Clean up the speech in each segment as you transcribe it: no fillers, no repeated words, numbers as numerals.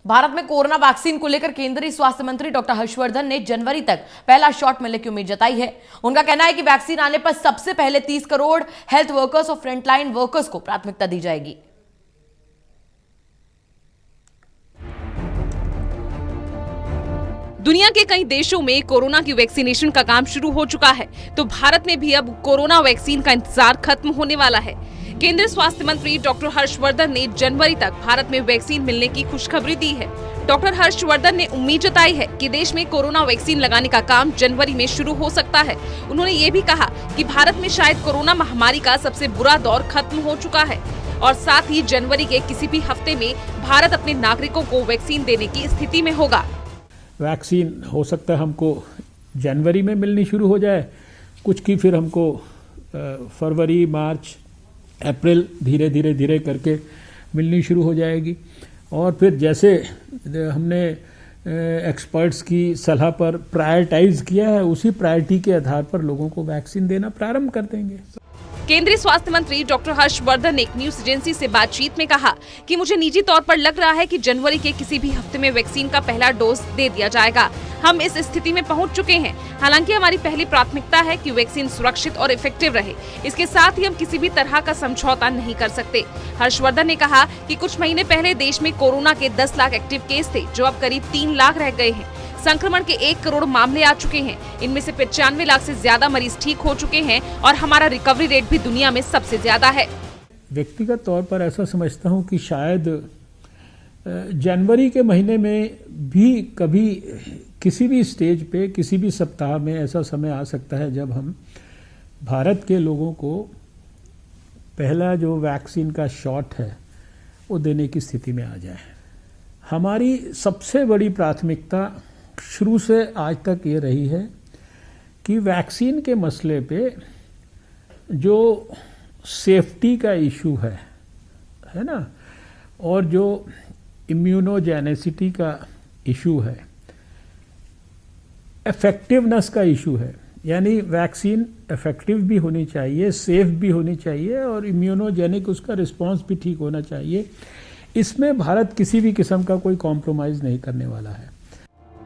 भारत में corona vaccine को लेकर केंद्रीय स्वास्थ्य मंत्री डॉक्टर हर्षवर्धन ने जनवरी तक पहला शॉट मिलने की उम्मीद जताई है। उनका कहना है कि वैक्सीन आने पर सबसे पहले 30 करोड़ हेल्थ वर्कर्स और फ्रंटलाइन वर्कर्स को प्राथमिकता दी जाएगी। दुनिया के कई देशों में कोरोना की वैक्सीनेशन का काम शुरू हो चुका है, तो भारत में भी अब कोरोना वैक्सीन का इंतजार खत्म होने वाला है। केंद्रीय स्वास्थ्य मंत्री डॉक्टर हर्षवर्धन ने जनवरी तक भारत में वैक्सीन मिलने की खुशखबरी दी है। डॉक्टर हर्षवर्धन ने उम्मीद जताई है कि देश में कोरोना वैक्सीन लगाने का काम जनवरी में शुरू हो सकता है। उन्होंने ये भी कहा कि भारत में शायद कोरोना महामारी का सबसे बुरा दौर खत्म हो चुका है और साथ ही जनवरी के किसी भी हफ्ते में भारत अपने नागरिकों को वैक्सीन देने की स्थिति में होगा। वैक्सीन हो सकता है हमको जनवरी में मिलनी शुरू हो जाए, कुछ की फिर हमको फरवरी, मार्च, अप्रैल धीरे धीरे करके मिलनी शुरू हो जाएगी। और फिर जैसे हमने एक्सपर्ट्स की सलाह पर प्रायोरिटाइज किया है, उसी प्रायोरिटी के आधार पर लोगों को वैक्सीन देना प्रारंभ कर देंगे। केंद्रीय स्वास्थ्य मंत्री डॉक्टर हर्षवर्धन ने एक न्यूज एजेंसी से बातचीत में कहा कि मुझे निजी तौर पर लग रहा है कि जनवरी के किसी भी हफ्ते में वैक्सीन का पहला डोज दे दिया जाएगा। हम इस स्थिति में पहुंच चुके हैं। हालांकि हमारी पहली प्राथमिकता है कि वैक्सीन सुरक्षित और इफेक्टिव रहे। इसके साथ ही हम किसी भी तरह का समझौता नहीं कर सकते। हर्षवर्धन ने कहा कि कुछ महीने पहले देश में कोरोना के 10 लाख एक्टिव केस थे, जो अब करीब 3 लाख रह गए हैं। संक्रमण के 1 करोड़ मामले आ चुके हैं। इनमें से 95 लाख से ज्यादा मरीज ठीक हो चुके हैं और हमारा रिकवरी रेट भी दुनिया में सबसे ज्यादा है। व्यक्तिगत तौर पर ऐसा समझता हूं कि शायद जनवरी के महीने में भी कभी किसी भी स्टेज पे, किसी भी सप्ताह में ऐसा समय आ सकता है जब हम भारत के लोगों को पहला जो वैक्सीन का शॉट है वो देने की स्थिति में आ जाए। हमारी सबसे बड़ी प्राथमिकता शुरू से आज तक ये रही है कि वैक्सीन के मसले पे जो सेफ्टी का इशू है ना, और जो इम्यूनोजेनेसिटी का इशू है, इफेक्टिवनेस का इशू है, यानी वैक्सीन इफेक्टिव भी होनी चाहिए, सेफ भी होनी चाहिए और इम्यूनोजेनिक उसका रिस्पांस भी ठीक होना चाहिए। इसमें भारत किसी भी किस्म का कोई कॉम्प्रोमाइज नहीं करने वाला है।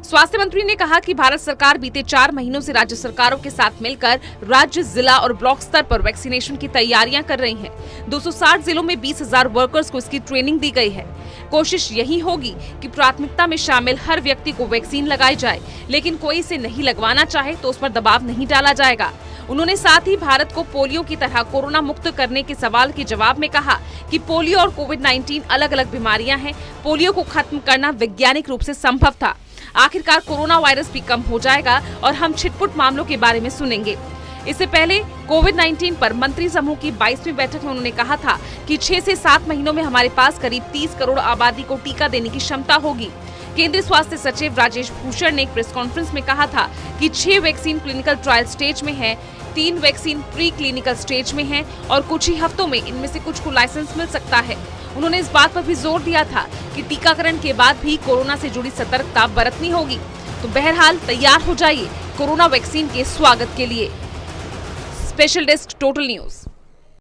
स्वास्थ्य मंत्री ने कहा कि भारत सरकार बीते 4 महीनों से राज्य सरकारों के साथ मिलकर राज्य, जिला और ब्लॉक स्तर पर वैक्सीनेशन की तैयारियां कर रही हैं। 260 जिलों में 20,000 वर्कर्स को इसकी ट्रेनिंग दी गई है। कोशिश यही होगी कि प्राथमिकता में शामिल हर व्यक्ति को वैक्सीन लगाई जाए, लेकिन कोई इसे नहीं लगवाना चाहे तो उस पर दबाव नहीं डाला जाएगा। उन्होंने साथ ही भारत को पोलियो की तरह कोरोना मुक्त करने के सवाल के जवाब में कहा कि पोलियो और कोविड-19 अलग अलग बीमारियां हैं। पोलियो को खत्म करना वैज्ञानिक रूप से संभव था। आखिरकार कोरोना वायरस भी कम हो जाएगा और हम छिटपुट मामलों के बारे में सुनेंगे। इससे पहले कोविड-19 पर मंत्री समूह की 22वीं बैठक में उन्होंने कहा था कि 6 से 7 महीनों में हमारे पास करीब 30 करोड़ आबादी को टीका देने की क्षमता होगी। केंद्रीय स्वास्थ्य सचिव राजेश भूषण ने एक प्रेस कॉन्फ्रेंस में कहा था कि 6 वैक्सीन क्लिनिकल ट्रायल स्टेज में है, 3 वैक्सीन प्री क्लिनिकल स्टेज में है और कुछ ही हफ्तों में इनमें से कुछ को लाइसेंस मिल सकता है। उन्होंने इस बात पर भी जोर दिया था कि टीकाकरण के बाद भी कोरोना से जुड़ी सतर्कता बरतनी होगी। तो बहरहाल तैयार हो जाइए कोरोना वैक्सीन के स्वागत के लिए। Special desk, total news.